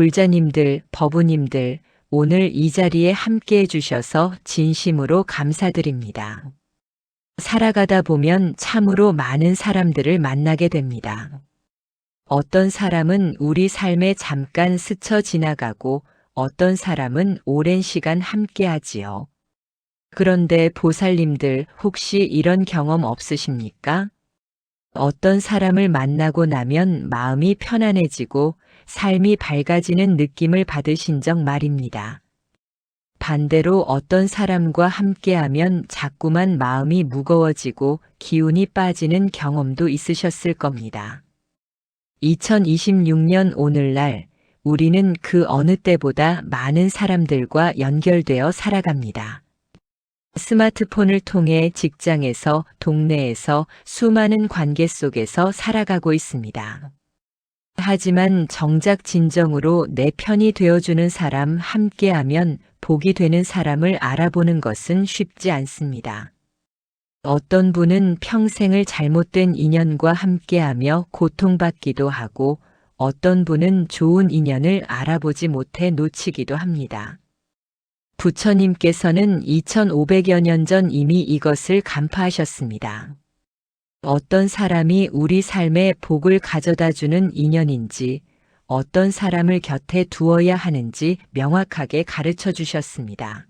불자님들, 법우님들, 오늘 이 자리에 함께 해주셔서 진심으로 감사드립니다. 살아가다 보면 참으로 많은 사람들을 만나게 됩니다. 어떤 사람은 우리 삶에 잠깐 스쳐 지나가고 어떤 사람은 오랜 시간 함께 하지요. 그런데 보살님들 혹시 이런 경험 없으십니까? 어떤 사람을 만나고 나면 마음이 편안해지고 삶이 밝아지는 느낌을 받으신 적 말입니다. 반대로 어떤 사람과 함께하면 자꾸만 마음이 무거워지고 기운이 빠지는 경험도 있으셨을 겁니다. 2026년 오늘날 우리는 그 어느 때보다 많은 사람들과 연결되어 살아갑니다. 스마트폰을 통해 직장에서, 동네에서 수많은 관계 속에서 살아가고 있습니다. 하지만 정작 진정으로 내 편이 되어주는 사람, 함께하면 복이 되는 사람을 알아보는 것은 쉽지 않습니다. 어떤 분은 평생을 잘못된 인연과 함께하며 고통받기도 하고 어떤 분은 좋은 인연을 알아보지 못해 놓치기도 합니다. 부처님께서는 2500여 년 전 이미 이것을 간파하셨습니다. 어떤 사람이 우리 삶에 복을 가져다 주는 인연인지, 어떤 사람을 곁에 두어야 하는지 명확하게 가르쳐 주셨습니다.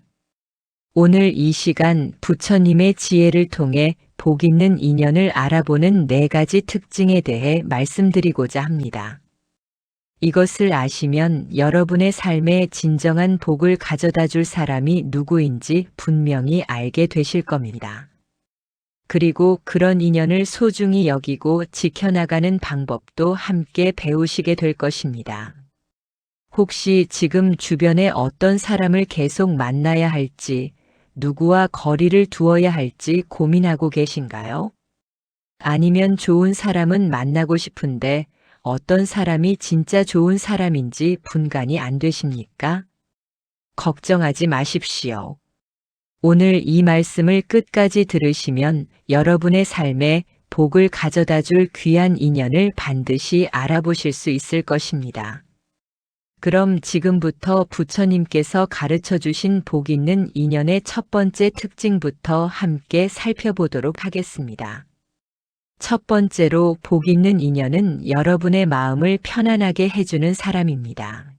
오늘 이 시간 부처님의 지혜를 통해 복 있는 인연을 알아보는 4가지 특징에 대해 말씀드리고자 합니다. 이것을 아시면 여러분의 삶에 진정한 복을 가져다 줄 사람이 누구인지 분명히 알게 되실 겁니다. 그리고 그런 인연을 소중히 여기고 지켜나가는 방법도 함께 배우시게 될 것입니다. 혹시 지금 주변에 어떤 사람을 계속 만나야 할지, 누구와 거리를 두어야 할지 고민하고 계신가요? 아니면 좋은 사람은 만나고 싶은데 어떤 사람이 진짜 좋은 사람인지 분간이 안 되십니까? 걱정하지 마십시오. 오늘 이 말씀을 끝까지 들으시면 여러분의 삶에 복을 가져다 줄 귀한 인연을 반드시 알아보실 수 있을 것입니다. 그럼 지금부터 부처님께서 가르쳐 주신 복 있는 인연의 첫 번째 특징부터 함께 살펴보도록 하겠습니다. 첫 번째로 복 있는 인연은 여러분의 마음을 편안하게 해주는 사람입니다.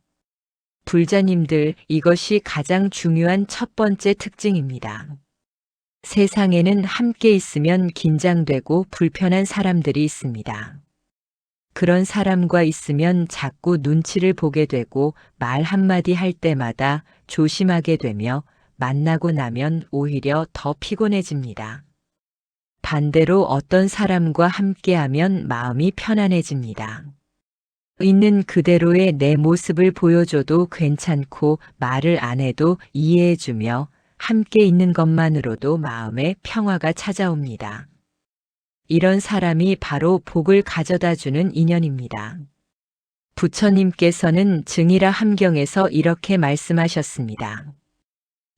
불자님들, 이것이 가장 중요한 첫 번째 특징입니다. 세상에는 함께 있으면 긴장되고 불편한 사람들이 있습니다. 그런 사람과 있으면 자꾸 눈치를 보게 되고 말 한마디 할 때마다 조심하게 되며 만나고 나면 오히려 더 피곤해집니다. 반대로 어떤 사람과 함께하면 마음이 편안해집니다. 있는 그대로의 내 모습을 보여줘도 괜찮고 말을 안 해도 이해해주며 함께 있는 것만으로도 마음에 평화가 찾아옵니다. 이런 사람이 바로 복을 가져다주는 인연입니다. 부처님께서는 증이라 함경에서 이렇게 말씀하셨습니다.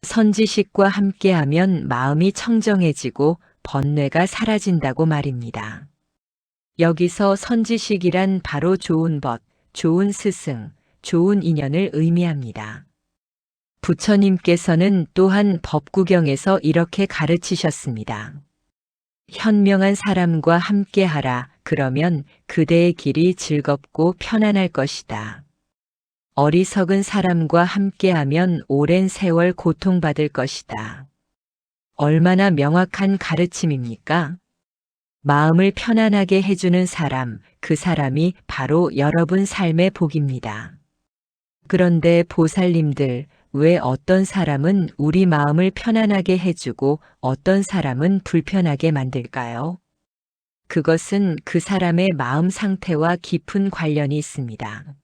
선지식과 함께하면 마음이 청정해지고 번뇌가 사라진다고 말입니다. 여기서 선지식이란 바로 좋은 벗, 좋은 스승, 좋은 인연을 의미합니다. 부처님께서는 또한 법구경에서 이렇게 가르치셨습니다. 현명한 사람과 함께하라. 그러면 그대의 길이 즐겁고 편안할 것이다. 어리석은 사람과 함께하면 오랜 세월 고통받을 것이다. 얼마나 명확한 가르침입니까? 마음을 편안하게 해주는 사람, 그 사람이 바로 여러분 삶의 복입니다. 그런데 보살님들, 왜 어떤 사람은 우리 마음을 편안하게 해주고 어떤 사람은 불편하게 만들까요? 그것은 그 사람의 마음 상태와 깊은 관련이 있습니다.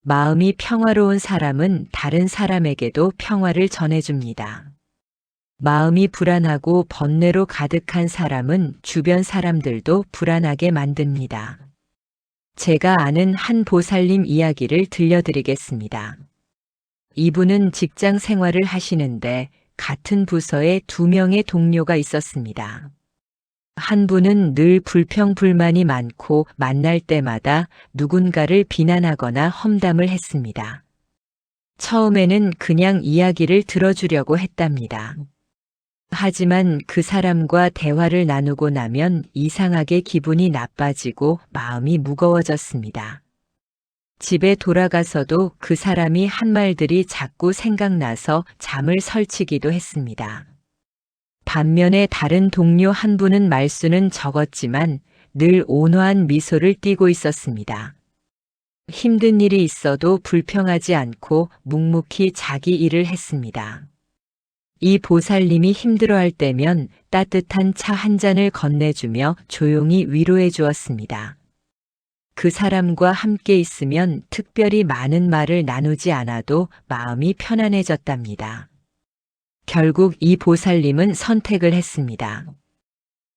마음이 평화로운 사람은 다른 사람에게도 평화를 전해줍니다. 마음이 불안하고 번뇌로 가득한 사람은 주변 사람들도 불안하게 만듭니다. 제가 아는 한 보살님 이야기를 들려드리겠습니다. 이분은 직장 생활을 하시는데 같은 부서에 2명의 동료가 있었습니다. 한 분은 늘 불평불만이 많고 만날 때마다 누군가를 비난하거나 험담을 했습니다. 처음에는 그냥 이야기를 들어주려고 했답니다. 하지만 그 사람과 대화를 나누고 나면 이상하게 기분이 나빠지고 마음이 무거워졌습니다. 집에 돌아가서도 그 사람이 한 말들이 자꾸 생각나서 잠을 설치기도 했습니다. 반면에 다른 동료 한 분은 말수는 적었지만 늘 온화한 미소를 띠고 있었습니다. 힘든 일이 있어도 불평하지 않고 묵묵히 자기 일을 했습니다. 이 보살님이 힘들어할 때면 따뜻한 차 한 잔을 건네주며 조용히 위로해 주었습니다. 그 사람과 함께 있으면 특별히 많은 말을 나누지 않아도 마음이 편안해졌답니다. 결국 이 보살님은 선택을 했습니다.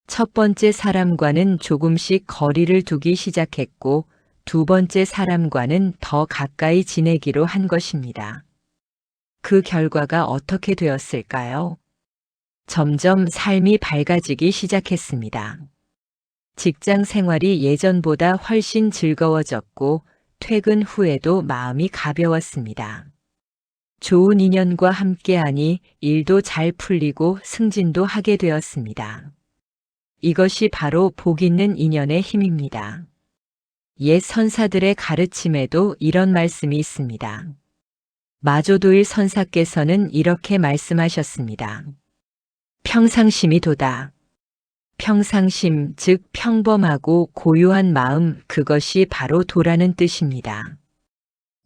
첫 번째 사람과는 조금씩 거리를 두기 시작했고 두 번째 사람과는 더 가까이 지내기로 한 것입니다. 그 결과가 어떻게 되었을까요? 점점 삶이 밝아지기 시작했습니다. 직장 생활이 예전보다 훨씬 즐거워졌고 퇴근 후에도 마음이 가벼웠습니다. 좋은 인연과 함께하니 일도 잘 풀리고 승진도 하게 되었습니다. 이것이 바로 복 있는 인연의 힘입니다. 옛 선사들의 가르침에도 이런 말씀이 있습니다. 마조도일 선사께서는 이렇게 말씀하셨습니다. 평상심이 도다. 평상심, 즉 평범하고 고요한 마음, 그것이 바로 도라는 뜻입니다.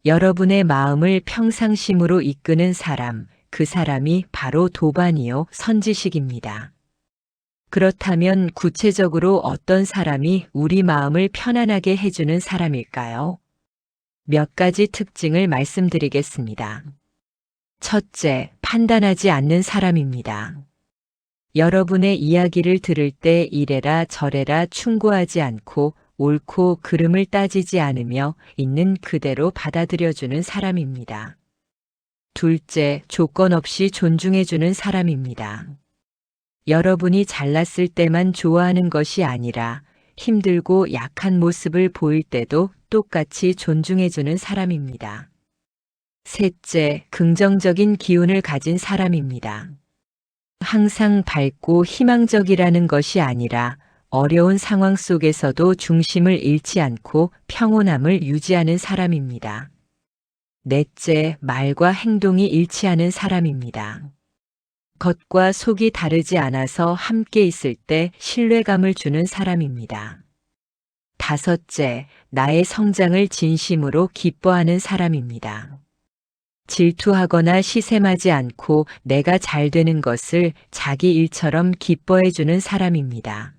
여러분의 마음을 평상심으로 이끄는 사람, 그 사람이 바로 도반이요, 선지식입니다. 그렇다면 구체적으로 어떤 사람이 우리 마음을 편안하게 해주는 사람일까요? 몇 가지 특징을 말씀드리겠습니다. 첫째, 판단하지 않는 사람입니다. 여러분의 이야기를 들을 때 이래라 저래라 충고하지 않고 옳고 그름을 따지지 않으며 있는 그대로 받아들여주는 사람입니다. 둘째, 조건 없이 존중해주는 사람입니다. 여러분이 잘났을 때만 좋아하는 것이 아니라 힘들고 약한 모습을 보일 때도 똑같이 존중해주는 사람입니다. 셋째, 긍정적인 기운을 가진 사람입니다. 항상 밝고 희망적이라는 것이 아니라 어려운 상황 속에서도 중심을 잃지 않고 평온함을 유지하는 사람입니다. 넷째, 말과 행동이 일치하는 사람입니다. 겉과 속이 다르지 않아서 함께 있을 때 신뢰감을 주는 사람입니다. 다섯째, 나의 성장을 진심으로 기뻐하는 사람입니다. 질투하거나 시샘하지 않고 내가 잘 되는 것을 자기 일처럼 기뻐해주는 사람입니다.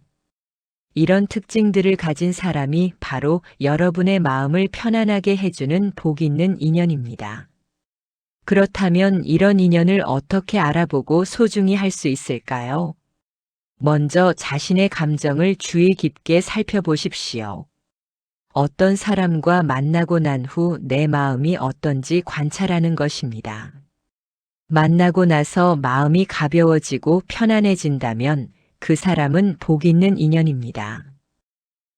이런 특징들을 가진 사람이 바로 여러분의 마음을 편안하게 해주는 복 있는 인연입니다. 그렇다면 이런 인연을 어떻게 알아보고 소중히 할 수 있을까요? 먼저 자신의 감정을 주의 깊게 살펴보십시오. 어떤 사람과 만나고 난 후 내 마음이 어떤지 관찰하는 것입니다. 만나고 나서 마음이 가벼워지고 편안해진다면 그 사람은 복 있는 인연입니다.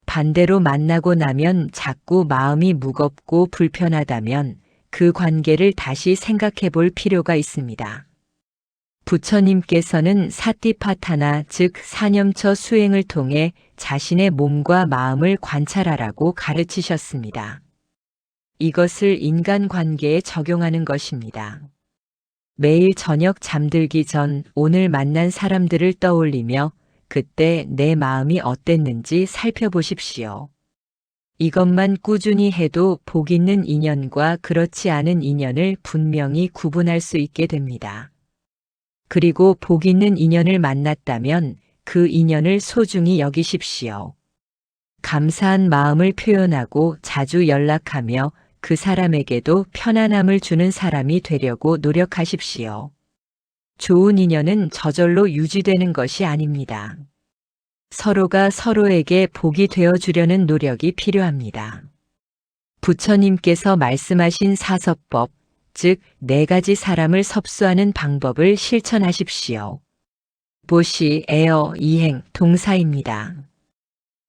반대로 만나고 나면 자꾸 마음이 무겁고 불편하다면 그 관계를 다시 생각해 볼 필요가 있습니다. 부처님께서는 사티파타나 즉 사념처 수행을 통해 자신의 몸과 마음을 관찰하라고 가르치셨습니다. 이것을 인간관계에 적용하는 것입니다. 매일 저녁 잠들기 전 오늘 만난 사람들을 떠올리며 그때 내 마음이 어땠는지 살펴보십시오. 이것만 꾸준히 해도 복 있는 인연과 그렇지 않은 인연을 분명히 구분할 수 있게 됩니다. 그리고 복 있는 인연을 만났다면 그 인연을 소중히 여기십시오. 감사한 마음을 표현하고 자주 연락하며 그 사람에게도 편안함을 주는 사람이 되려고 노력하십시오. 좋은 인연은 저절로 유지되는 것이 아닙니다. 서로가 서로에게 복이 되어주려는 노력이 필요합니다. 부처님께서 말씀하신 사서법, 즉 4가지 사람을 섭수하는 방법을 실천하십시오. 보시, 에어, 이행, 동사입니다.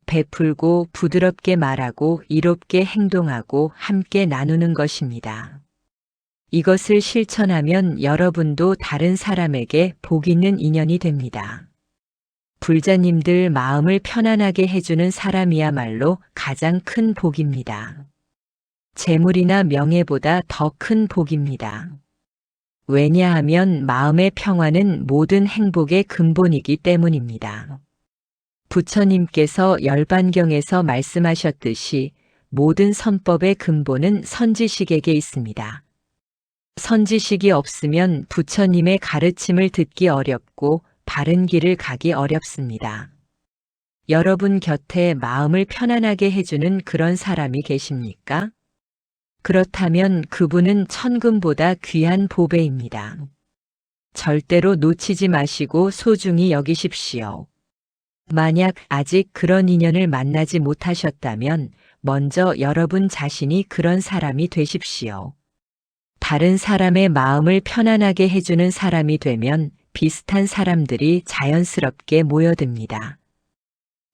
베풀고 부드럽게 말하고 이롭게 행동하고 함께 나누는 것입니다. 이것을 실천하면 여러분도 다른 사람에게 복 있는 인연이 됩니다. 불자님들 마음을 편안하게 해주는 사람이야말로 가장 큰 복입니다. 재물이나 명예보다 더 큰 복입니다. 왜냐하면 마음의 평화는 모든 행복의 근본이기 때문입니다. 부처님께서 열반경에서 말씀하셨듯이 모든 선법의 근본은 선지식에게 있습니다. 선지식이 없으면 부처님의 가르침을 듣기 어렵고 바른 길을 가기 어렵습니다. 여러분 곁에 마음을 편안하게 해주는 그런 사람이 계십니까? 그렇다면 그분은 천금보다 귀한 보배입니다. 절대로 놓치지 마시고 소중히 여기십시오. 만약 아직 그런 인연을 만나지 못하셨다면 먼저 여러분 자신이 그런 사람이 되십시오. 다른 사람의 마음을 편안하게 해주는 사람이 되면 비슷한 사람들이 자연스럽게 모여듭니다.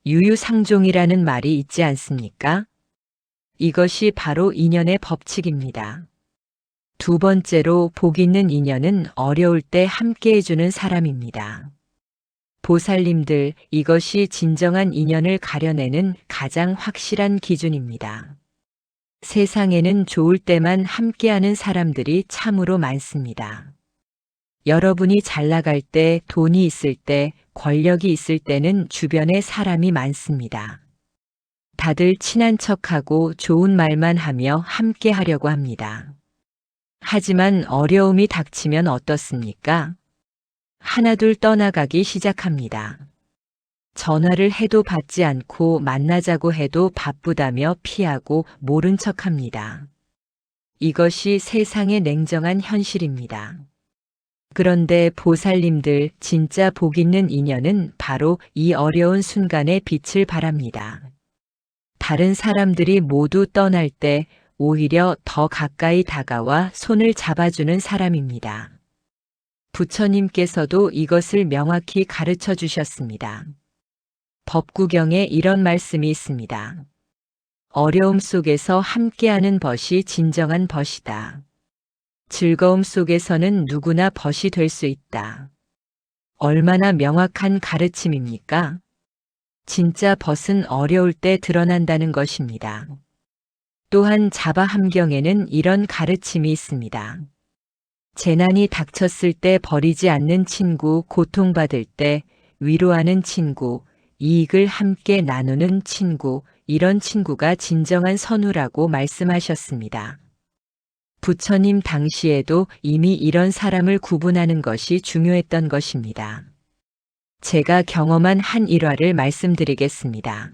유유상종이라는 말이 있지 않습니까? 이것이 바로 인연의 법칙입니다. 두 번째로 복 있는 인연은 어려울 때 함께 해주는 사람입니다. 보살님들, 이것이 진정한 인연을 가려내는 가장 확실한 기준입니다. 세상에는 좋을 때만 함께하는 사람들이 참으로 많습니다. 여러분이 잘 나갈 때, 돈이 있을 때, 권력이 있을 때는 주변에 사람이 많습니다. 다들 친한 척하고 좋은 말만 하며 함께 하려고 합니다. 하지만 어려움이 닥치면 어떻습니까? 하나둘 떠나가기 시작합니다. 전화를 해도 받지 않고 만나자고 해도 바쁘다며 피하고 모른 척합니다. 이것이 세상의 냉정한 현실입니다. 그런데 보살님들, 진짜 복 있는 인연은 바로 이 어려운 순간에 빛을 발합니다. 다른 사람들이 모두 떠날 때 오히려 더 가까이 다가와 손을 잡아주는 사람입니다. 부처님께서도 이것을 명확히 가르쳐 주셨습니다. 법구경에 이런 말씀이 있습니다. 어려움 속에서 함께하는 벗이 진정한 벗이다. 즐거움 속에서는 누구나 벗이 될 수 있다. 얼마나 명확한 가르침입니까? 진짜 벗은 어려울 때 드러난다는 것입니다. 또한 자바함경에는 이런 가르침이 있습니다. 재난이 닥쳤을 때 버리지 않는 친구, 고통받을 때 위로하는 친구, 이익을 함께 나누는 친구, 이런 친구가 진정한 선우라고 말씀하셨습니다. 부처님 당시에도 이미 이런 사람을 구분하는 것이 중요했던 것입니다. 제가 경험한 한 일화를 말씀드리겠습니다.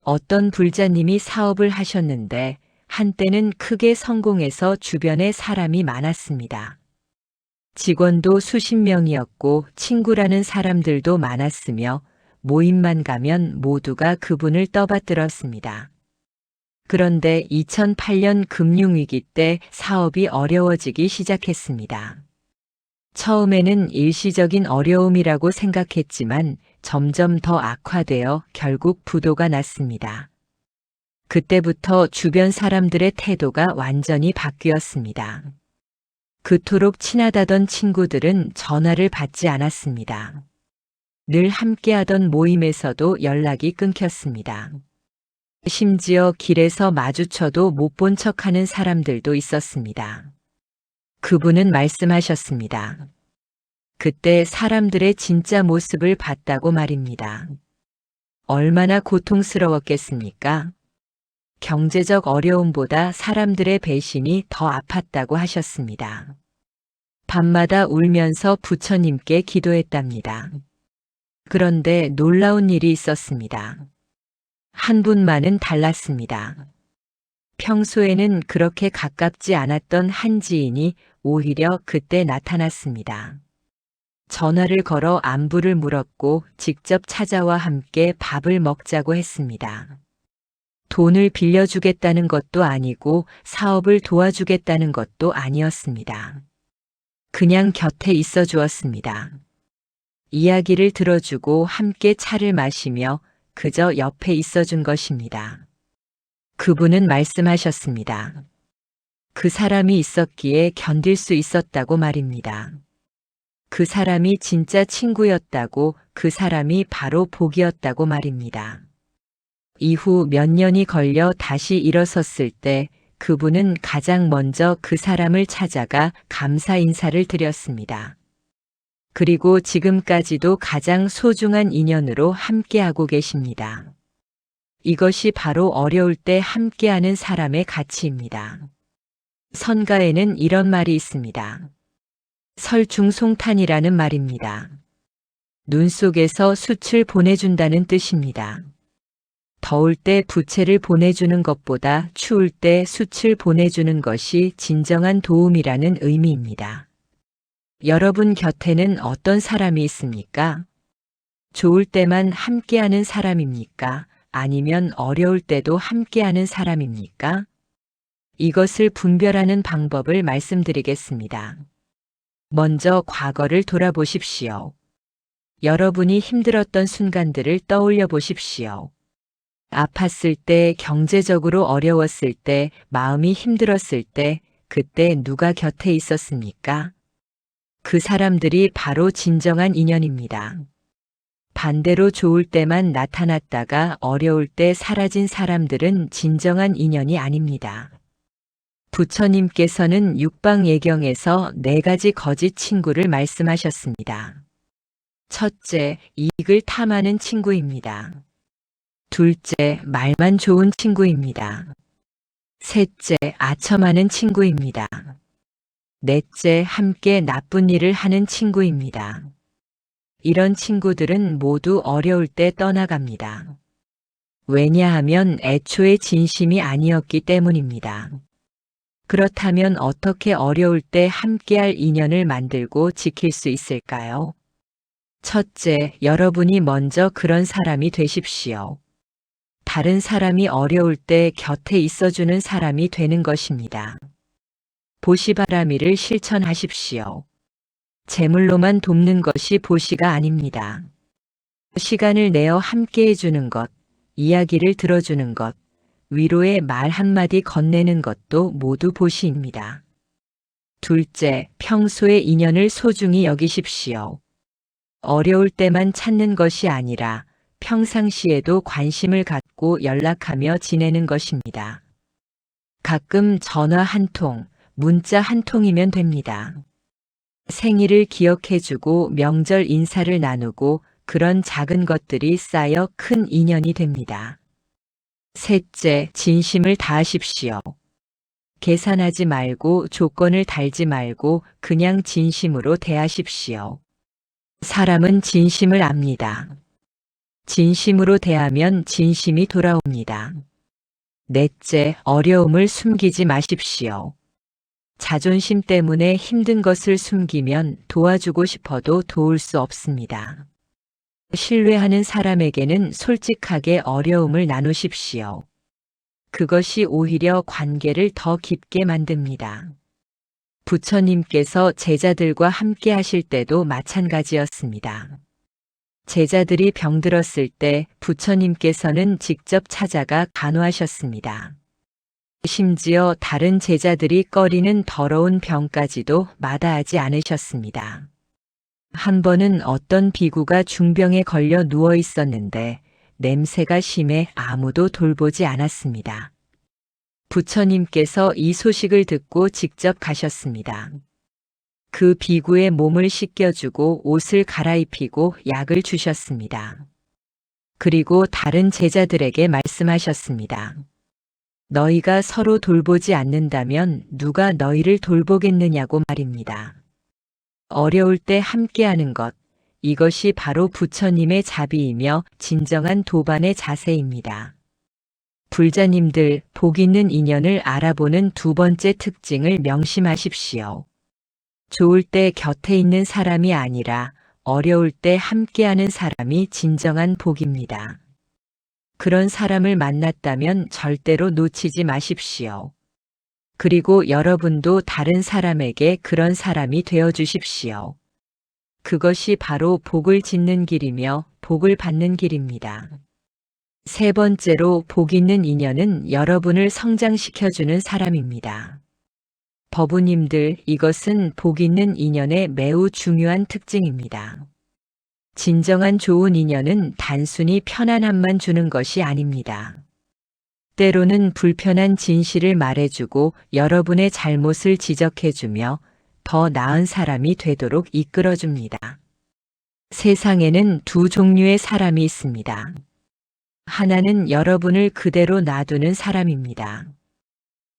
어떤 불자님이 사업을 하셨는데 한때는 크게 성공해서 주변에 사람이 많았습니다. 직원도 수십 명이었고 친구라는 사람들도 많았으며 모임만 가면 모두가 그분을 떠받들었습니다. 그런데 2008년 금융위기 때 사업이 어려워지기 시작했습니다. 처음에는 일시적인 어려움이라고 생각했지만 점점 더 악화되어 결국 부도가 났습니다. 그때부터 주변 사람들의 태도가 완전히 바뀌었습니다. 그토록 친하다던 친구들은 전화를 받지 않았습니다. 늘 함께하던 모임에서도 연락이 끊겼습니다. 심지어 길에서 마주쳐도 못 본 척하는 사람들도 있었습니다. 그분은 말씀하셨습니다. 그때 사람들의 진짜 모습을 봤다고 말입니다. 얼마나 고통스러웠겠습니까? 경제적 어려움보다 사람들의 배신이 더 아팠다고 하셨습니다. 밤마다 울면서 부처님께 기도했답니다. 그런데 놀라운 일이 있었습니다. 한 분만은 달랐습니다. 평소에는 그렇게 가깝지 않았던 한 지인이 오히려 그때 나타났습니다. 전화를 걸어 안부를 물었고 직접 찾아와 함께 밥을 먹자고 했습니다. 돈을 빌려주겠다는 것도 아니고 사업을 도와주겠다는 것도 아니었습니다. 그냥 곁에 있어 주었습니다. 이야기를 들어주고 함께 차를 마시며 그저 옆에 있어준 것입니다. 그분은 말씀하셨습니다. 그 사람이 있었기에 견딜 수 있었다고 말입니다. 그 사람이 진짜 친구였다고, 그 사람이 바로 복이었다고 말입니다. 이후 몇 년이 걸려 다시 일어섰을 때 그분은 가장 먼저 그 사람을 찾아가 감사 인사를 드렸습니다. 그리고 지금까지도 가장 소중한 인연으로 함께하고 계십니다. 이것이 바로 어려울 때 함께하는 사람의 가치입니다. 선가에는 이런 말이 있습니다. 설중송탄이라는 말입니다. 눈 속에서 숯을 보내준다는 뜻입니다. 더울 때 부채를 보내주는 것보다 추울 때 숯을 보내주는 것이 진정한 도움이라는 의미입니다. 여러분 곁에는 어떤 사람이 있습니까? 좋을 때만 함께하는 사람입니까? 아니면 어려울 때도 함께하는 사람입니까? 이것을 분별하는 방법을 말씀드리겠습니다. 먼저 과거를 돌아보십시오. 여러분이 힘들었던 순간들을 떠올려 보십시오. 아팠을 때, 경제적으로 어려웠을 때, 마음이 힘들었을 때, 그때 누가 곁에 있었습니까? 그 사람들이 바로 진정한 인연입니다. 반대로 좋을 때만 나타났다가 어려울 때 사라진 사람들은 진정한 인연이 아닙니다. 부처님께서는 육방예경에서 4가지 거짓 친구를 말씀하셨습니다. 첫째, 이익을 탐하는 친구입니다. 둘째, 말만 좋은 친구입니다. 셋째, 아첨하는 친구입니다. 넷째, 함께 나쁜 일을 하는 친구입니다. 이런 친구들은 모두 어려울 때 떠나갑니다. 왜냐하면 애초에 진심이 아니었기 때문입니다. 그렇다면 어떻게 어려울 때 함께할 인연을 만들고 지킬 수 있을까요? 첫째, 여러분이 먼저 그런 사람이 되십시오. 다른 사람이 어려울 때 곁에 있어주는 사람이 되는 것입니다. 보시바라미를 실천하십시오. 재물로만 돕는 것이 보시가 아닙니다. 시간을 내어 함께 해주는 것, 이야기를 들어주는 것, 위로의 말 한마디 건네는 것도 모두 보시입니다. 둘째, 평소의 인연을 소중히 여기십시오. 어려울 때만 찾는 것이 아니라 평상시에도 관심을 갖고 연락하며 지내는 것입니다. 가끔 전화 한 통, 문자 한 통이면 됩니다. 생일을 기억해주고 명절 인사를 나누고 그런 작은 것들이 쌓여 큰 인연이 됩니다. 셋째, 진심을 다하십시오. 계산하지 말고 조건을 달지 말고 그냥 진심으로 대하십시오. 사람은 진심을 압니다. 진심으로 대하면 진심이 돌아옵니다. 넷째, 어려움을 숨기지 마십시오. 자존심 때문에 힘든 것을 숨기면 도와주고 싶어도 도울 수 없습니다. 신뢰하는 사람에게는 솔직하게 어려움을 나누십시오. 그것이 오히려 관계를 더 깊게 만듭니다. 부처님께서 제자들과 함께 하실 때도 마찬가지였습니다. 제자들이 병들었을 때 부처님께서는 직접 찾아가 간호하셨습니다. 심지어 다른 제자들이 꺼리는 더러운 병까지도 마다하지 않으셨습니다. 한 번은 어떤 비구가 중병에 걸려 누워 있었는데 냄새가 심해 아무도 돌보지 않았습니다. 부처님께서 이 소식을 듣고 직접 가셨습니다. 그 비구의 몸을 씻겨주고 옷을 갈아입히고 약을 주셨습니다. 그리고 다른 제자들에게 말씀하셨습니다. 너희가 서로 돌보지 않는다면 누가 너희를 돌보겠느냐고 말입니다. 어려울 때 함께하는 것, 이것이 바로 부처님의 자비이며 진정한 도반의 자세입니다. 불자님들, 복 있는 인연을 알아보는 두 번째 특징을 명심하십시오. 좋을 때 곁에 있는 사람이 아니라 어려울 때 함께하는 사람이 진정한 복입니다. 그런 사람을 만났다면 절대로 놓치지 마십시오. 그리고 여러분도 다른 사람에게 그런 사람이 되어 주십시오. 그것이 바로 복을 짓는 길이며 복을 받는 길입니다. 세 번째로 복 있는 인연은 여러분을 성장시켜주는 사람입니다. 법우님들, 이것은 복 있는 인연의 매우 중요한 특징입니다. 진정한 좋은 인연은 단순히 편안함만 주는 것이 아닙니다. 때로는 불편한 진실을 말해주고 여러분의 잘못을 지적해주며 더 나은 사람이 되도록 이끌어줍니다. 세상에는 두 종류의 사람이 있습니다. 하나는 여러분을 그대로 놔두는 사람입니다.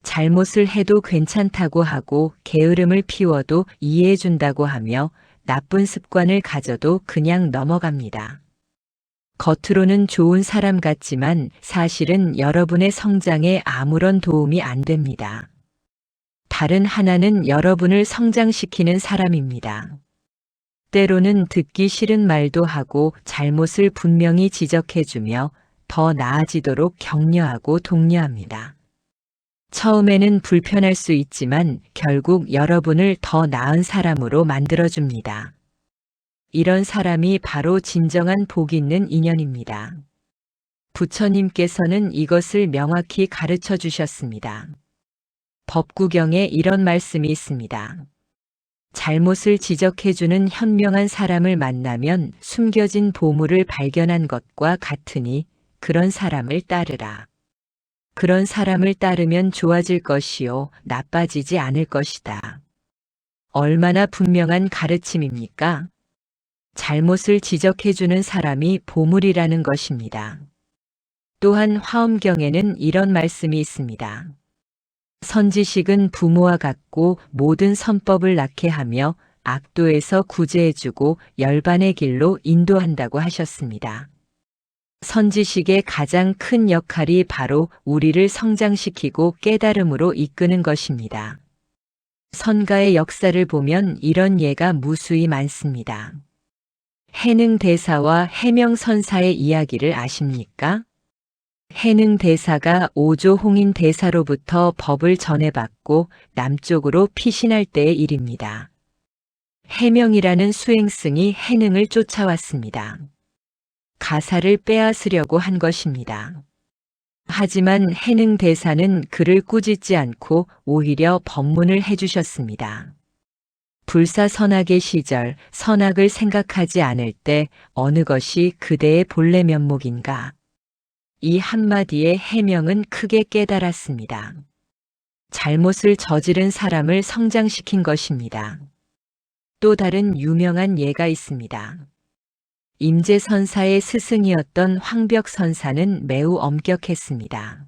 잘못을 해도 괜찮다고 하고 게으름을 피워도 이해해준다고 하며 나쁜 습관을 가져도 그냥 넘어갑니다. 겉으로는 좋은 사람 같지만 사실은 여러분의 성장에 아무런 도움이 안 됩니다. 다른 하나는 여러분을 성장시키는 사람입니다. 때로는 듣기 싫은 말도 하고 잘못을 분명히 지적해주며 더 나아지도록 격려하고 독려합니다. 처음에는 불편할 수 있지만 결국 여러분을 더 나은 사람으로 만들어줍니다. 이런 사람이 바로 진정한 복 있는 인연입니다. 부처님께서는 이것을 명확히 가르쳐 주셨습니다. 법구경에 이런 말씀이 있습니다. 잘못을 지적해주는 현명한 사람을 만나면 숨겨진 보물을 발견한 것과 같으니 그런 사람을 따르라. 그런 사람을 따르면 좋아질 것이요, 나빠지지 않을 것이다. 얼마나 분명한 가르침입니까? 잘못을 지적해주는 사람이 보물이라는 것입니다. 또한 화엄경에는 이런 말씀이 있습니다. 선지식은 부모와 같고 모든 선법을 낳게 하며 악도에서 구제해주고 열반의 길로 인도한다고 하셨습니다. 선지식의 가장 큰 역할이 바로 우리를 성장시키고 깨달음으로 이끄는 것입니다. 선가의 역사를 보면 이런 예가 무수히 많습니다. 해능대사와 해명선사의 이야기를 아십니까? 해능대사가 오조 홍인대사로부터 법을 전해받고 남쪽으로 피신할 때의 일입니다. 해명이라는 수행승이 해능을 쫓아왔습니다. 가사를 빼앗으려고 한 것입니다. 하지만 해능대사는 그를 꾸짖지 않고 오히려 법문을 해주셨습니다. 불사선악의 시절 선악을 생각하지 않을 때 어느 것이 그대의 본래 면목인가? 이 한마디에 해명은 크게 깨달았습니다. 잘못을 저지른 사람을 성장시킨 것입니다. 또 다른 유명한 예가 있습니다. 임재선사의 스승이었던 황벽선사는 매우 엄격했습니다.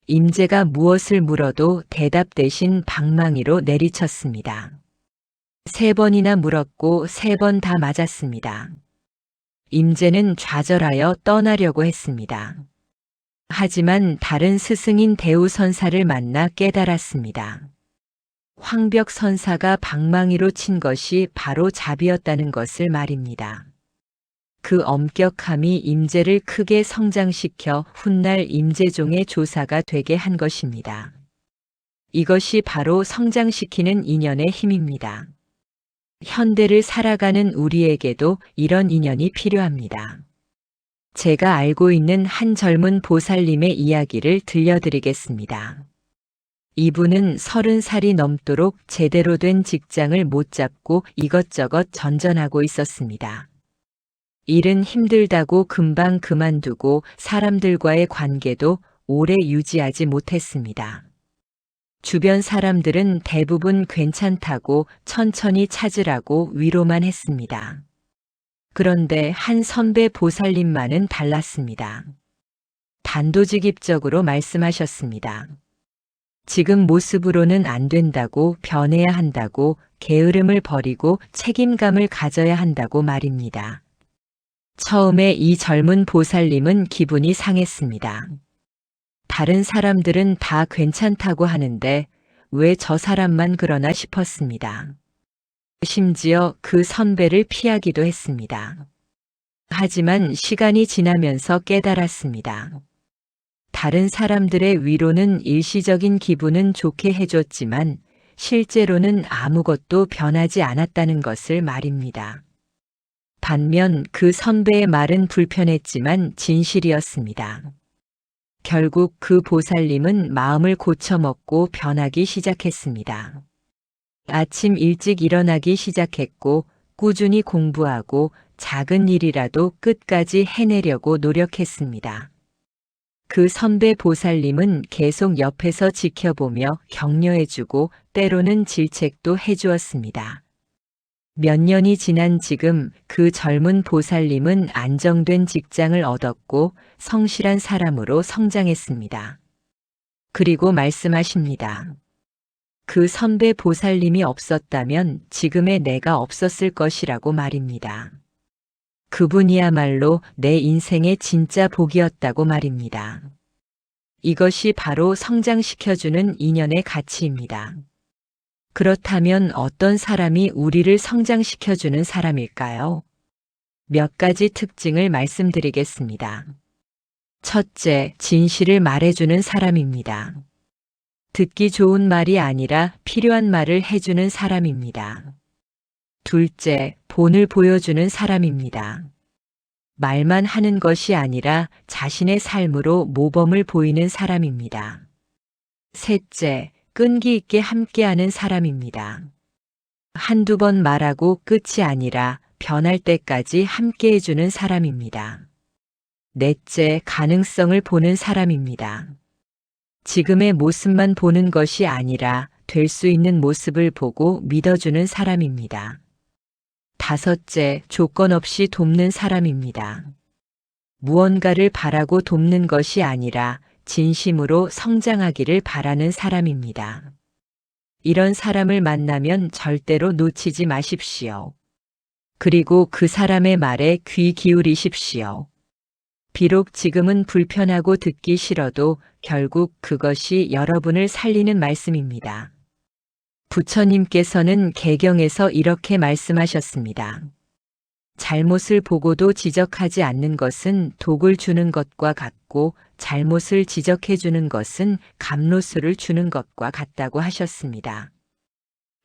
임재가 무엇을 물어도 대답 대신 방망이로 내리쳤습니다. 3번이나 물었고 3번 다 맞았습니다. 임재는 좌절하여 떠나려고 했습니다. 하지만 다른 스승인 대우선사를 만나 깨달았습니다. 황벽선사가 방망이로 친 것이 바로 잡이었다는 것을 말입니다. 그 엄격함이 임재를 크게 성장시켜 훗날 임재종의 조사가 되게 한 것입니다. 이것이 바로 성장시키는 인연의 힘입니다. 현대를 살아가는 우리에게도 이런 인연이 필요합니다. 제가 알고 있는 한 젊은 보살님의 이야기를 들려드리겠습니다. 이분은 30살이 넘도록 제대로 된 직장을 못 잡고 이것저것 전전하고 있었습니다. 일은 힘들다고 금방 그만두고 사람들과의 관계도 오래 유지하지 못했습니다. 주변 사람들은 대부분 괜찮다고 천천히 찾으라고 위로만 했습니다. 그런데 한 선배 보살님만은 달랐습니다. 단도직입적으로 말씀하셨습니다. 지금 모습으로는 안 된다고, 변해야 한다고, 게으름을 버리고 책임감을 가져야 한다고 말입니다. 처음에 이 젊은 보살님은 기분이 상했습니다. 다른 사람들은 다 괜찮다고 하는데 왜 저 사람만 그러나 싶었습니다. 심지어 그 선배를 피하기도 했습니다. 하지만 시간이 지나면서 깨달았습니다. 다른 사람들의 위로는 일시적인 기분은 좋게 해줬지만 실제로는 아무것도 변하지 않았다는 것을 말입니다. 반면 그 선배의 말은 불편했지만 진실이었습니다. 결국 그 보살님은 마음을 고쳐먹고 변하기 시작했습니다. 아침 일찍 일어나기 시작했고 꾸준히 공부하고 작은 일이라도 끝까지 해내려고 노력했습니다. 그 선배 보살님은 계속 옆에서 지켜보며 격려해주고 때로는 질책도 해주었습니다. 몇 년이 지난 지금 그 젊은 보살님은 안정된 직장을 얻었고 성실한 사람으로 성장했습니다. 그리고 말씀하십니다. 그 선배 보살님이 없었다면 지금의 내가 없었을 것이라고 말입니다. 그분이야말로 내 인생의 진짜 복이었다고 말입니다. 이것이 바로 성장시켜주는 인연의 가치입니다. 그렇다면 어떤 사람이 우리를 성장시켜주는 사람일까요? 몇 가지 특징을 말씀드리겠습니다. 첫째, 진실을 말해주는 사람입니다. 듣기 좋은 말이 아니라 필요한 말을 해주는 사람입니다. 둘째, 본을 보여주는 사람입니다. 말만 하는 것이 아니라 자신의 삶으로 모범을 보이는 사람입니다. 셋째, 끈기 있게 함께하는 사람입니다. 한두 번 말하고 끝이 아니라 변할 때까지 함께해주는 사람입니다. 넷째, 가능성을 보는 사람입니다. 지금의 모습만 보는 것이 아니라 될 수 있는 모습을 보고 믿어주는 사람입니다. 다섯째, 조건 없이 돕는 사람입니다. 무언가를 바라고 돕는 것이 아니라 진심으로 성장하기를 바라는 사람입니다. 이런 사람을 만나면 절대로 놓치지 마십시오. 그리고 그 사람의 말에 귀 기울이십시오. 비록 지금은 불편하고 듣기 싫어도 결국 그것이 여러분을 살리는 말씀입니다. 부처님께서는 개경에서 이렇게 말씀하셨습니다. 잘못을 보고도 지적하지 않는 것은 독을 주는 것과 같고 잘못을 지적해 주는 것은 감로수를 주는 것과 같다고 하셨습니다.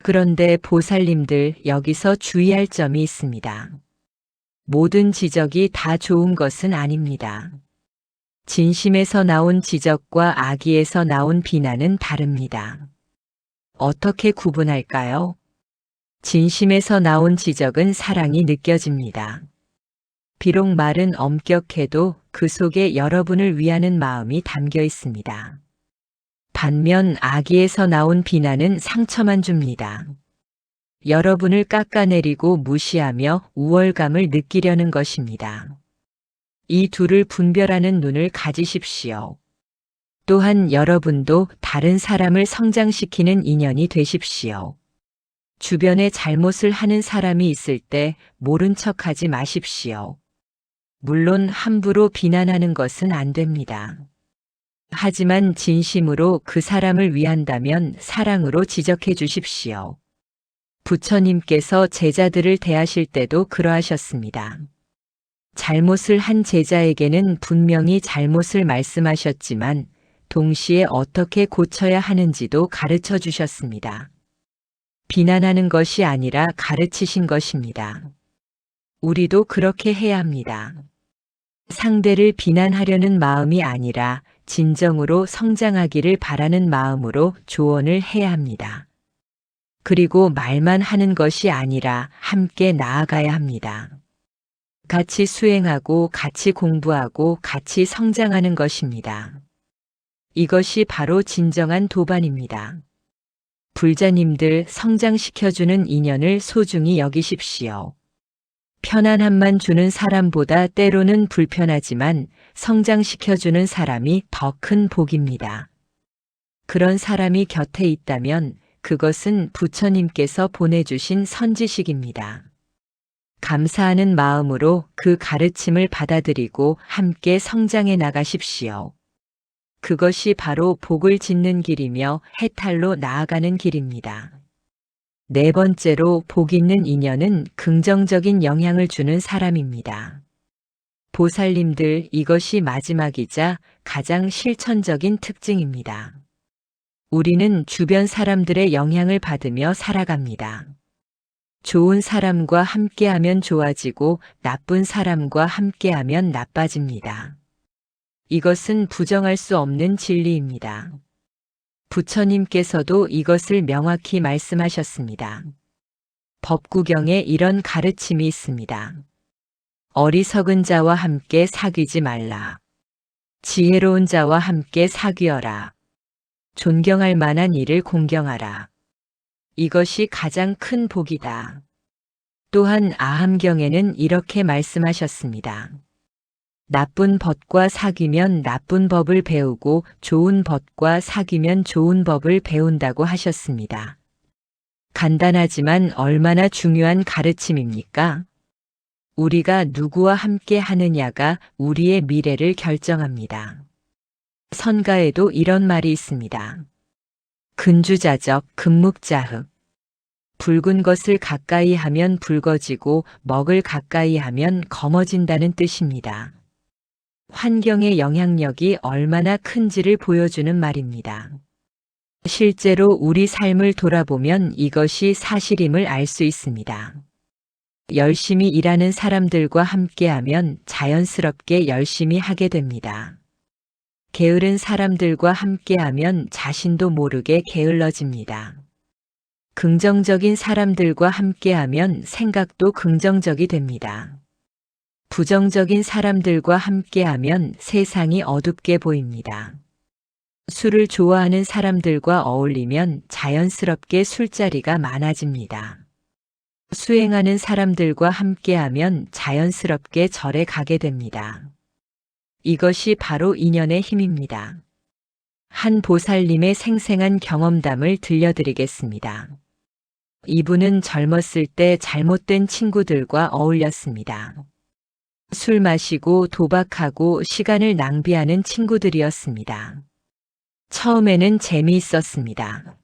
그런데 보살님들, 여기서 주의할 점이 있습니다. 모든 지적이 다 좋은 것은 아닙니다. 진심에서 나온 지적과 악의에서 나온 비난은 다릅니다. 어떻게 구분할까요? 진심에서 나온 지적은 사랑이 느껴집니다. 비록 말은 엄격해도 그 속에 여러분을 위하는 마음이 담겨 있습니다. 반면 악의에서 나온 비난은 상처만 줍니다. 여러분을 깎아내리고 무시하며 우월감을 느끼려는 것입니다. 이 둘을 분별하는 눈을 가지십시오. 또한 여러분도 다른 사람을 성장시키는 인연이 되십시오. 주변에 잘못을 하는 사람이 있을 때 모른 척하지 마십시오. 물론 함부로 비난하는 것은 안 됩니다. 하지만 진심으로 그 사람을 위한다면 사랑으로 지적해 주십시오. 부처님께서 제자들을 대하실 때도 그러하셨습니다. 잘못을 한 제자에게는 분명히 잘못을 말씀하셨지만 동시에 어떻게 고쳐야 하는지도 가르쳐 주셨습니다. 비난하는 것이 아니라 가르치신 것입니다. 우리도 그렇게 해야 합니다. 상대를 비난하려는 마음이 아니라 진정으로 성장하기를 바라는 마음으로 조언을 해야 합니다. 그리고 말만 하는 것이 아니라 함께 나아가야 합니다. 같이 수행하고 같이 공부하고 같이 성장하는 것입니다. 이것이 바로 진정한 도반입니다. 불자님들, 성장시켜주는 인연을 소중히 여기십시오. 편안함만 주는 사람보다 때로는 불편하지만 성장시켜주는 사람이 더 큰 복입니다. 그런 사람이 곁에 있다면 그것은 부처님께서 보내주신 선지식입니다. 감사하는 마음으로 그 가르침을 받아들이고 함께 성장해 나가십시오. 그것이 바로 복을 짓는 길이며 해탈로 나아가는 길입니다. 네 번째로, 복 있는 인연은 긍정적인 영향을 주는 사람입니다. 보살님들, 이것이 마지막이자 가장 실천적인 특징입니다. 우리는 주변 사람들의 영향을 받으며 살아갑니다. 좋은 사람과 함께하면 좋아지고 나쁜 사람과 함께하면 나빠집니다. 이것은 부정할 수 없는 진리입니다. 부처님께서도 이것을 명확히 말씀하셨습니다. 법구경에 이런 가르침이 있습니다. 어리석은 자와 함께 사귀지 말라. 지혜로운 자와 함께 사귀어라. 존경할 만한 이를 공경하라. 이것이 가장 큰 복이다. 또한 아함경에는 이렇게 말씀하셨습니다. 나쁜 벗과 사귀면 나쁜 법을 배우고 좋은 벗과 사귀면 좋은 법을 배운다고 하셨습니다. 간단하지만 얼마나 중요한 가르침입니까? 우리가 누구와 함께 하느냐가 우리의 미래를 결정합니다. 선가에도 이런 말이 있습니다. 근주자적 금묵자흑. 붉은 것을 가까이 하면 붉어지고 먹을 가까이 하면 검어진다는 뜻입니다. 환경의 영향력이 얼마나 큰지를 보여주는 말입니다. 실제로 우리 삶을 돌아보면 이것이 사실임을 알 수 있습니다. 열심히 일하는 사람들과 함께하면 자연스럽게 열심히 하게 됩니다. 게으른 사람들과 함께하면 자신도 모르게 게을러집니다. 긍정적인 사람들과 함께하면 생각도 긍정적이 됩니다. 부정적인 사람들과 함께하면 세상이 어둡게 보입니다. 술을 좋아하는 사람들과 어울리면 자연스럽게 술자리가 많아집니다. 수행하는 사람들과 함께하면 자연스럽게 절에 가게 됩니다. 이것이 바로 인연의 힘입니다. 한 보살님의 생생한 경험담을 들려드리겠습니다. 이분은 젊었을 때 잘못된 친구들과 어울렸습니다. 술 마시고 도박하고 시간을 낭비하는 친구들이었습니다. 처음에는 재미있었습니다.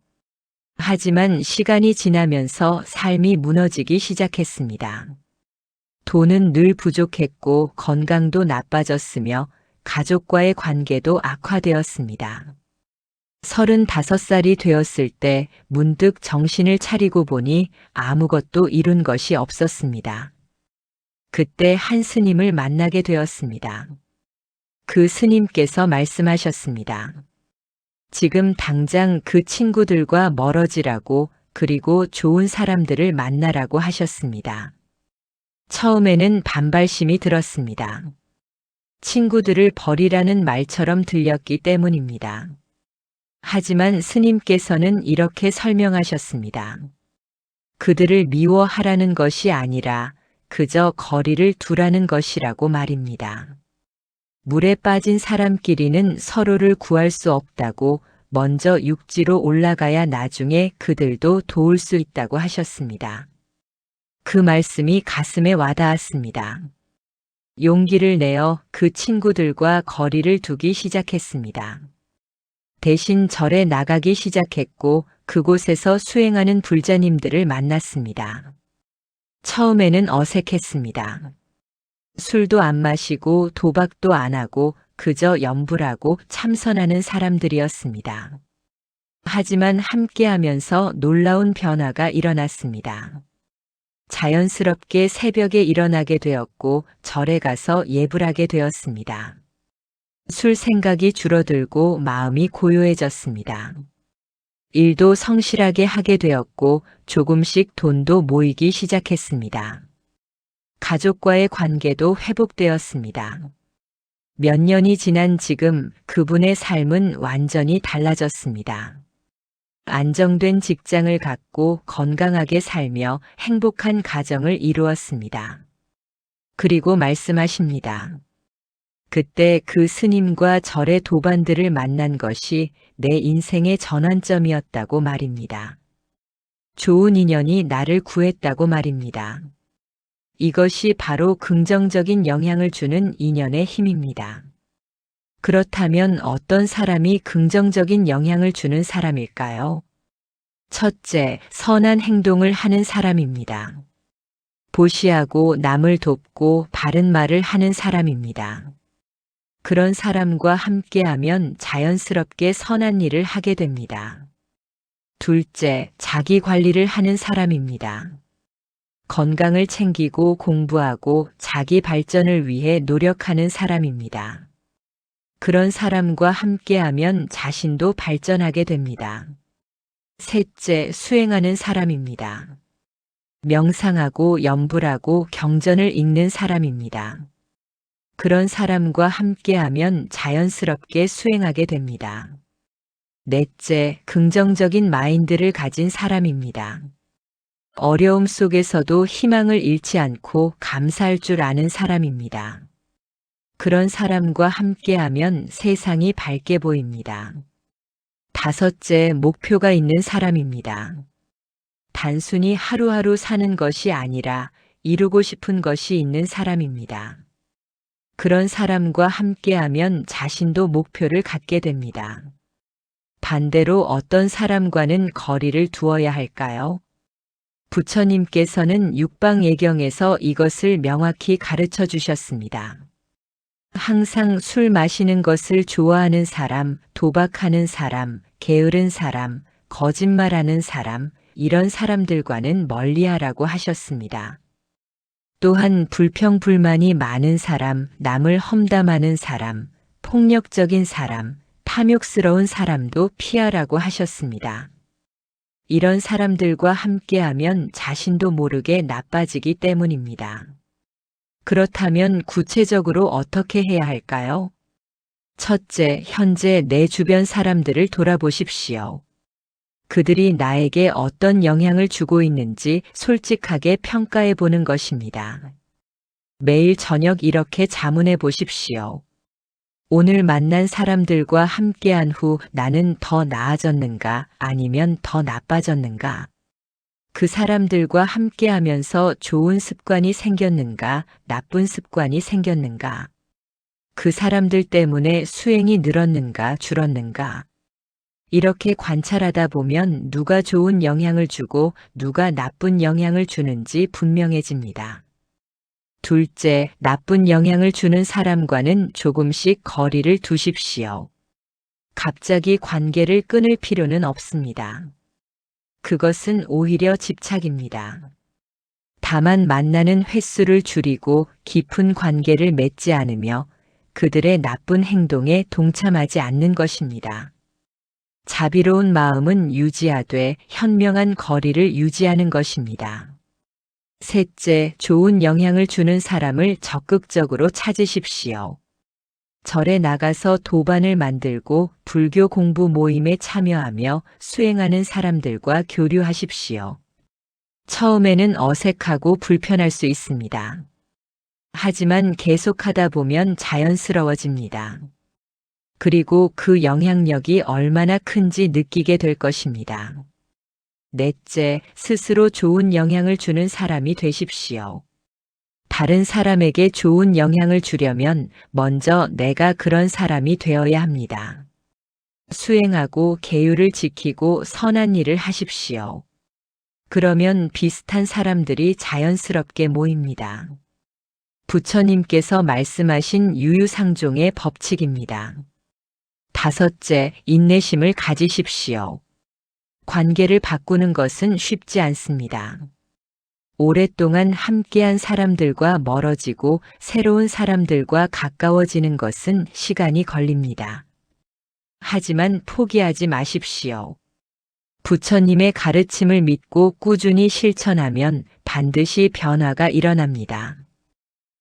하지만 시간이 지나면서 삶이 무너지기 시작했습니다. 돈은 늘 부족했고 건강도 나빠졌으며 가족과의 관계도 악화되었습니다. 35살이 되었을 때 문득 정신을 차리고 보니 아무것도 이룬 것이 없었습니다. 그때 한 스님을 만나게 되었습니다. 그 스님께서 말씀하셨습니다. 지금 당장 그 친구들과 멀어지라고 그리고 좋은 사람들을 만나라고 하셨습니다. 처음에는 반발심이 들었습니다. 친구들을 버리라는 말처럼 들렸기 때문입니다. 하지만 스님께서는 이렇게 설명하셨습니다. 그들을 미워하라는 것이 아니라 그저 거리를 두라는 것이라고 말입니다. 물에 빠진 사람끼리는 서로를 구할 수 없다고 먼저 육지로 올라가야 나중에 그들도 도울 수 있다고 하셨습니다. 그 말씀이 가슴에 와닿았습니다. 용기를 내어 그 친구들과 거리를 두기 시작했습니다. 대신 절에 나가기 시작했고 그곳에서 수행하는 불자님들을 만났습니다. 처음에는 어색했습니다. 술도 안 마시고 도박도 안 하고 그저 염불하고 참선하는 사람들이었습니다. 하지만 함께하면서 놀라운 변화가 일어났습니다. 자연스럽게 새벽에 일어나게 되었고 절에 가서 예불하게 되었습니다. 술 생각이 줄어들고 마음이 고요해졌습니다. 일도 성실하게 하게 되었고 조금씩 돈도 모이기 시작했습니다. 가족과의 관계도 회복되었습니다. 몇 년이 지난 지금 그분의 삶은 완전히 달라졌습니다. 안정된 직장을 갖고 건강하게 살며 행복한 가정을 이루었습니다. 그리고 말씀하십니다. 그때 그 스님과 절의 도반들을 만난 것이 내 인생의 전환점이었다고 말입니다. 좋은 인연이 나를 구했다고 말입니다. 이것이 바로 긍정적인 영향을 주는 인연의 힘입니다. 그렇다면 어떤 사람이 긍정적인 영향을 주는 사람일까요? 첫째, 선한 행동을 하는 사람입니다. 보시하고 남을 돕고 바른 말을 하는 사람입니다. 그런 사람과 함께하면 자연스럽게 선한 일을 하게 됩니다. 둘째, 자기 관리를 하는 사람입니다. 건강을 챙기고 공부하고 자기 발전을 위해 노력하는 사람입니다. 그런 사람과 함께하면 자신도 발전하게 됩니다. 셋째, 수행하는 사람입니다. 명상하고 염불하고 경전을 읽는 사람입니다. 그런 사람과 함께하면 자연스럽게 수행하게 됩니다. 넷째, 긍정적인 마인드를 가진 사람입니다. 어려움 속에서도 희망을 잃지 않고 감사할 줄 아는 사람입니다. 그런 사람과 함께하면 세상이 밝게 보입니다. 다섯째, 목표가 있는 사람입니다. 단순히 하루하루 사는 것이 아니라 이루고 싶은 것이 있는 사람입니다. 그런 사람과 함께하면 자신도 목표를 갖게 됩니다. 반대로 어떤 사람과는 거리를 두어야 할까요? 부처님께서는 육방예경에서 이것을 명확히 가르쳐 주셨습니다. 항상 술 마시는 것을 좋아하는 사람, 도박하는 사람, 게으른 사람, 거짓말하는 사람, 이런 사람들과는 멀리하라고 하셨습니다. 또한 불평불만이 많은 사람, 남을 험담하는 사람, 폭력적인 사람, 탐욕스러운 사람도 피하라고 하셨습니다. 이런 사람들과 함께하면 자신도 모르게 나빠지기 때문입니다. 그렇다면 구체적으로 어떻게 해야 할까요? 첫째, 현재 내 주변 사람들을 돌아보십시오. 그들이 나에게 어떤 영향을 주고 있는지 솔직하게 평가해 보는 것입니다. 매일 저녁 이렇게 자문해 보십시오. 오늘 만난 사람들과 함께한 후 나는 더 나아졌는가 아니면 더 나빠졌는가? 그 사람들과 함께하면서 좋은 습관이 생겼는가 나쁜 습관이 생겼는가? 그 사람들 때문에 수행이 늘었는가 줄었는가? 이렇게 관찰하다 보면 누가 좋은 영향을 주고 누가 나쁜 영향을 주는지 분명해집니다. 둘째, 나쁜 영향을 주는 사람과는 조금씩 거리를 두십시오. 갑자기 관계를 끊을 필요는 없습니다. 그것은 오히려 집착입니다. 다만 만나는 횟수를 줄이고 깊은 관계를 맺지 않으며 그들의 나쁜 행동에 동참하지 않는 것입니다. 자비로운 마음은 유지하되 현명한 거리를 유지하는 것입니다. 셋째, 좋은 영향을 주는 사람을 적극적으로 찾으십시오. 절에 나가서 도반을 만들고 불교 공부 모임에 참여하며 수행하는 사람들과 교류하십시오. 처음에는 어색하고 불편할 수 있습니다. 하지만 계속하다 보면 자연스러워집니다. 그리고 그 영향력이 얼마나 큰지 느끼게 될 것입니다. 넷째, 스스로 좋은 영향을 주는 사람이 되십시오. 다른 사람에게 좋은 영향을 주려면 먼저 내가 그런 사람이 되어야 합니다. 수행하고 계율을 지키고 선한 일을 하십시오. 그러면 비슷한 사람들이 자연스럽게 모입니다. 부처님께서 말씀하신 유유상종의 법칙입니다. 다섯째, 인내심을 가지십시오. 관계를 바꾸는 것은 쉽지 않습니다. 오랫동안 함께한 사람들과 멀어지고 새로운 사람들과 가까워지는 것은 시간이 걸립니다. 하지만 포기하지 마십시오. 부처님의 가르침을 믿고 꾸준히 실천하면 반드시 변화가 일어납니다.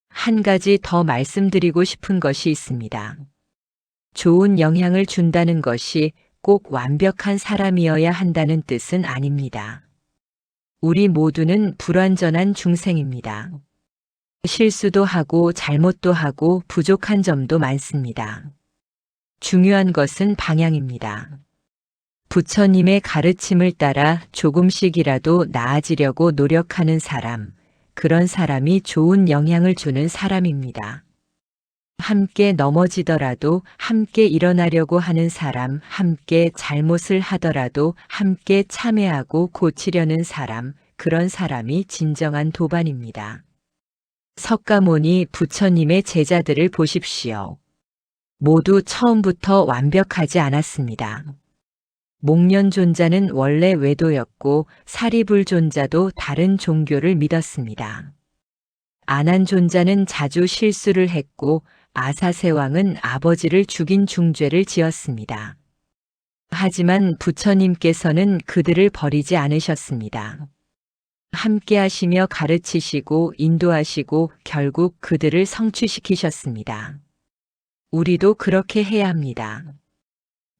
한 가지 더 말씀드리고 싶은 것이 있습니다. 좋은 영향을 준다는 것이 꼭 완벽한 사람이어야 한다는 뜻은 아닙니다. 우리 모두는 불완전한 중생입니다. 실수도 하고 잘못도 하고 부족한 점도 많습니다. 중요한 것은 방향입니다. 부처님의 가르침을 따라 조금씩이라도 나아지려고 노력하는 사람, 그런 사람이 좋은 영향을 주는 사람입니다. 함께 넘어지더라도 함께 일어나려고 하는 사람, 함께 잘못을 하더라도 함께 참회하고 고치려는 사람, 그런 사람이 진정한 도반입니다. 석가모니 부처님의 제자들을 보십시오. 모두 처음부터 완벽하지 않았습니다. 목련존자는 원래 외도였고 사리불존자도 다른 종교를 믿었습니다. 아난존자는 자주 실수를 했고 아사세왕은 아버지를 죽인 중죄를 지었습니다. 하지만 부처님께서는 그들을 버리지 않으셨습니다. 함께 하시며 가르치시고 인도하시고 결국 그들을 성취시키셨습니다. 우리도 그렇게 해야 합니다.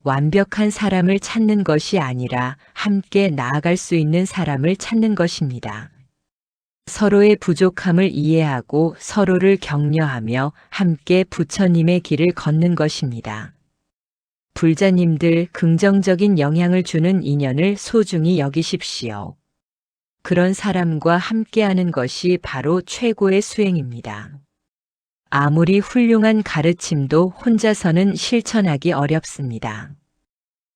완벽한 사람을 찾는 것이 아니라 함께 나아갈 수 있는 사람을 찾는 것입니다. 서로의 부족함을 이해하고 서로를 격려하며 함께 부처님의 길을 걷는 것입니다. 불자님들, 긍정적인 영향을 주는 인연을 소중히 여기십시오. 그런 사람과 함께하는 것이 바로 최고의 수행입니다. 아무리 훌륭한 가르침도 혼자서는 실천하기 어렵습니다.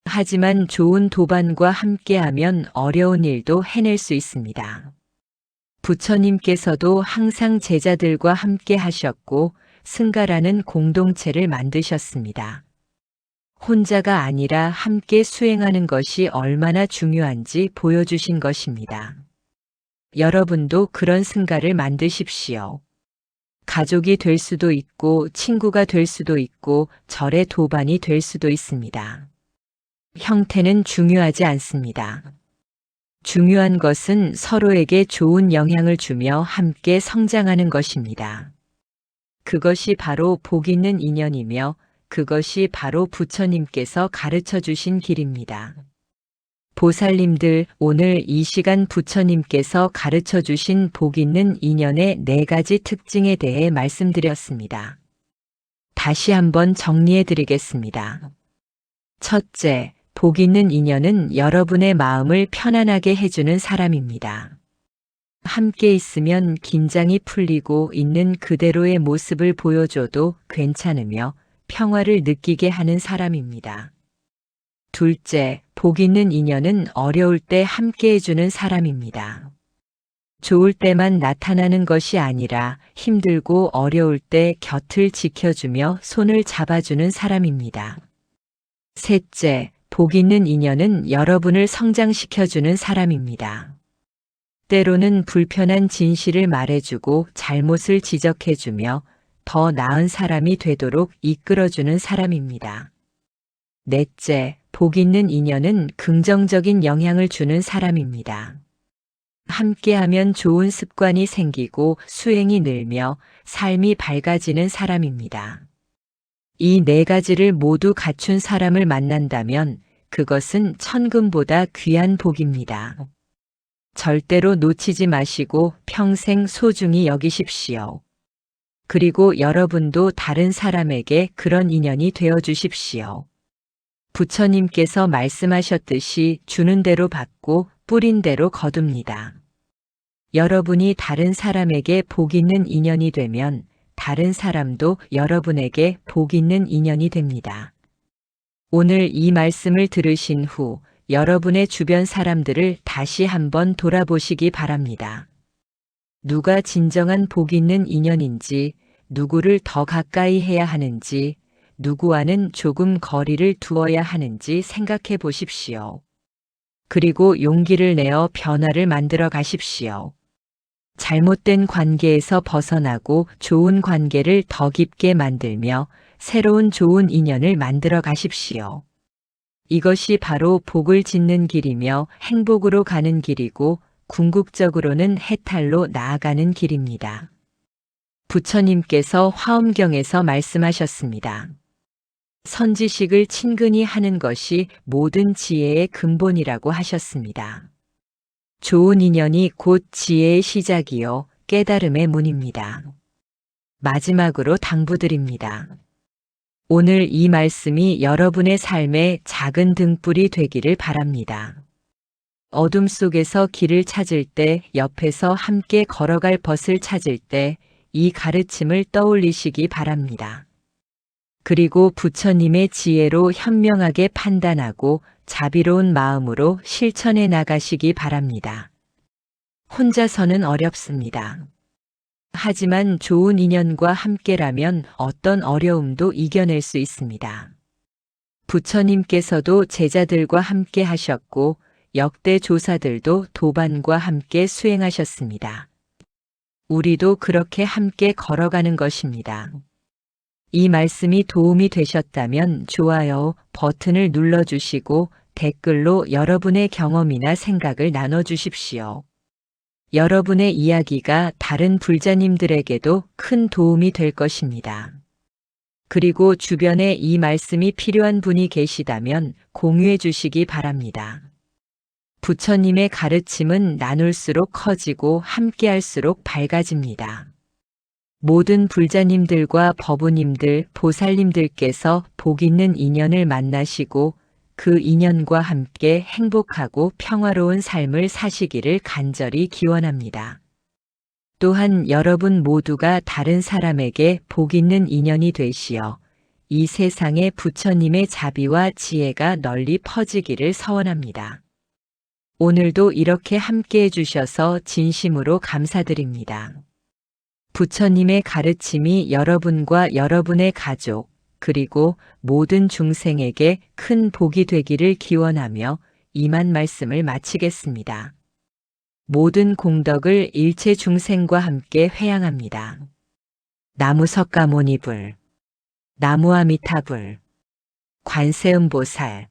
하지만 좋은 도반과 함께하면 어려운 일도 해낼 수 있습니다. 부처님께서도 항상 제자들과 함께 하셨고 승가라는 공동체를 만드셨습니다. 혼자가 아니라 함께 수행하는 것이 얼마나 중요한지 보여주신 것입니다. 여러분도 그런 승가를 만드십시오. 가족이 될 수도 있고 친구가 될 수도 있고 절의 도반이 될 수도 있습니다. 형태는 중요하지 않습니다. 중요한 것은 서로에게 좋은 영향을 주며 함께 성장하는 것입니다. 그것이 바로 복 있는 인연이며 그것이 바로 부처님께서 가르쳐 주신 길입니다. 보살님들, 오늘 이 시간 부처님께서 가르쳐 주신 복 있는 인연의 4가지 특징에 대해 말씀드렸습니다. 다시 한번 정리해 드리겠습니다. 첫째, 복 있는 인연은 여러분의 마음을 편안하게 해주는 사람입니다. 함께 있으면 긴장이 풀리고 있는 그대로의 모습을 보여줘도 괜찮으며 평화를 느끼게 하는 사람입니다. 둘째, 복 있는 인연은 어려울 때 함께 해주는 사람입니다. 좋을 때만 나타나는 것이 아니라 힘들고 어려울 때 곁을 지켜주며 손을 잡아주는 사람입니다. 셋째, 복 있는 인연은 여러분을 성장시켜주는 사람입니다. 때로는 불편한 진실을 말해주고 잘못을 지적해주며 더 나은 사람이 되도록 이끌어주는 사람입니다. 넷째, 복 있는 인연은 긍정적인 영향을 주는 사람입니다. 함께하면 좋은 습관이 생기고 수행이 늘며 삶이 밝아지는 사람입니다. 이 4가지를 모두 갖춘 사람을 만난다면 그것은 천금보다 귀한 복입니다. 절대로 놓치지 마시고 평생 소중히 여기십시오. 그리고 여러분도 다른 사람에게 그런 인연이 되어 주십시오. 부처님께서 말씀하셨듯이 주는 대로 받고 뿌린 대로 거둡니다. 여러분이 다른 사람에게 복 있는 인연이 되면 다른 사람도 여러분에게 복 있는 인연이 됩니다. 오늘 이 말씀을 들으신 후 여러분의 주변 사람들을 다시 한번 돌아보시기 바랍니다. 누가 진정한 복 있는 인연인지, 누구를 더 가까이 해야 하는지, 누구와는 조금 거리를 두어야 하는지 생각해 보십시오. 그리고 용기를 내어 변화를 만들어 가십시오. 잘못된 관계에서 벗어나고 좋은 관계를 더 깊게 만들며 새로운 좋은 인연을 만들어 가십시오. 이것이 바로 복을 짓는 길이며 행복으로 가는 길이고 궁극적으로는 해탈로 나아가는 길입니다. 부처님께서 화엄경에서 말씀하셨습니다. 선지식을 친근히 하는 것이 모든 지혜의 근본이라고 하셨습니다. 좋은 인연이 곧 지혜의 시작이요 깨달음의 문입니다. 마지막으로 당부드립니다. 오늘 이 말씀이 여러분의 삶의 작은 등불이 되기를 바랍니다. 어둠 속에서 길을 찾을 때, 옆에서 함께 걸어갈 벗을 찾을 때 이 가르침을 떠올리시기 바랍니다. 그리고 부처님의 지혜로 현명하게 판단하고 자비로운 마음으로 실천해 나가시기 바랍니다. 혼자서는 어렵습니다. 하지만 좋은 인연과 함께라면 어떤 어려움도 이겨낼 수 있습니다. 부처님께서도 제자들과 함께 하셨고 역대 조사들도 도반과 함께 수행하셨습니다. 우리도 그렇게 함께 걸어가는 것입니다. 이 말씀이 도움이 되셨다면 좋아요 버튼을 눌러주시고 댓글로 여러분의 경험이나 생각을 나눠주십시오. 여러분의 이야기가 다른 불자님들에게도 큰 도움이 될 것입니다. 그리고 주변에 이 말씀이 필요한 분이 계시다면 공유해 주시기 바랍니다. 부처님의 가르침은 나눌수록 커지고 함께할수록 밝아집니다. 모든 불자님들과 법우님들, 보살님들께서 복 있는 인연을 만나시고 그 인연과 함께 행복하고 평화로운 삶을 사시기를 간절히 기원합니다. 또한 여러분 모두가 다른 사람에게 복 있는 인연이 되시어 이 세상에 부처님의 자비와 지혜가 널리 퍼지기를 서원합니다. 오늘도 이렇게 함께 해주셔서 진심으로 감사드립니다. 부처님의 가르침이 여러분과 여러분의 가족, 그리고 모든 중생에게 큰 복이 되기를 기원하며 이만 말씀을 마치겠습니다. 모든 공덕을 일체 중생과 함께 회양합니다. 나무석가모니불, 나무아미타불, 관세음보살,